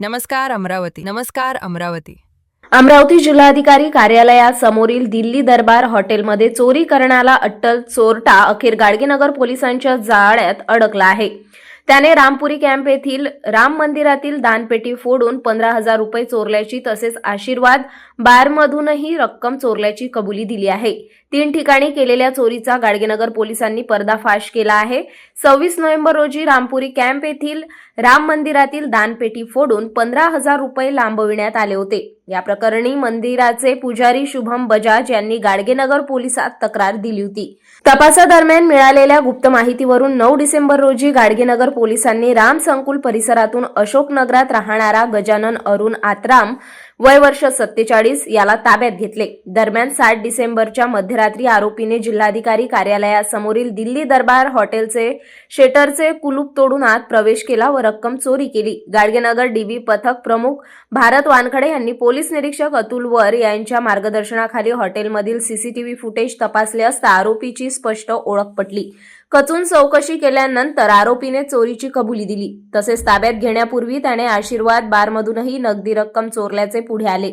नमस्कार अमरावती। अमरावती जिल्हाधिकारी कार्यालयासमोरील दिल्ली दरबार हॉटेलमध्ये चोरी करण्याला अट्टल चोरटा अखेर गाडगेनगर पोलिसांच्या जाळ्यात अडकला आहे। त्याने रामपुरी कॅम्प येथील राम मंदिरातील दानपेटी फोडून 15,000 रुपये चोरल्याची तसेच आशीर्वाद बारमधूनही रक्कम चोरल्याची कबुली दिली आहे। 3 ठिकाणी केलेल्या चोरीचा गाडगेनगर पोलिसांनी पर्दाफाश केला आहे। 26 नोव्हेंबर रोजी रामपुरी कॅम्प येथील राम मंदिरातील दानपेटी फोडून 15,000 रुपये लांबविण्यात आले होते। या प्रकरणी मंदिराचे पुजारी शुभम बजाज यांनी गाडगेनगर पोलिसात तक्रार दिली होती। तपासादरम्यान मिळालेल्या गुप्त माहितीवरून 9 डिसेंबर रोजी गाडगेनगर पोलिसांनी राम संकुल परिसरातून अशोकनगरात राहणारा गजानन अरुण आत्राम वय वर्ष 47 याला ताब्यात घेतले। दरम्यान 7 डिसेंबरच्या मध्यरात्री आरोपीने जिल्हाधिकारी कार्यालयासमोरील दिल्ली दरबार हॉटेलचे शेटरचे कुलूप तोडून आत प्रवेश केला व रक्कम चोरी केली। गाडगेनगर डीबी पथक प्रमुख भारत वानखडे यांनी पोलीस निरीक्षक अतुल वर यांच्या मार्गदर्शनाखाली हॉटेलमधील सीसीटीव्ही फुटेज तपासले असता आरोपीची स्पष्ट ओळख पटली। कचून चौकशी केल्यानंतर आरोपीने चोरीची कबुली दिली। तसेच ताब्यात घेण्यापूर्वी त्याने आशीर्वाद बारमधूनही नगदी रक्कम चोरल्याचे पुढे आले।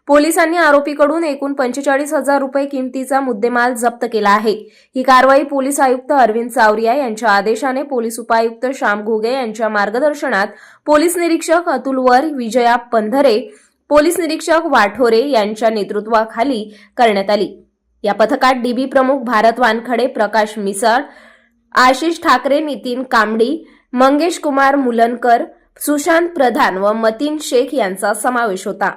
पोलिसांनी आरोपीकडून एकूण 45,000 रुपये किमतीचा मुद्देमाल जप्त केला आहे। ही कारवाई पोलीस आयुक्त अरविंद सावरिया यांच्या आदेशाने पोलीस उपायुक्त श्याम घुगे यांच्या मार्गदर्शनात पोलीस निरीक्षक अतुल वर, विजया पंधरे, पोलीस निरीक्षक वाठोरे यांच्या नेतृत्वाखाली करण्यात आली। या पथकात डीबी प्रमुख भारत वानखडे, प्रकाश मिसाळ, आशिष ठाकरे, नितीन कामडी, मंगेश कुमार मुलनकर, सुशांत प्रधान व मतीन शेख यांचा समावेश होता।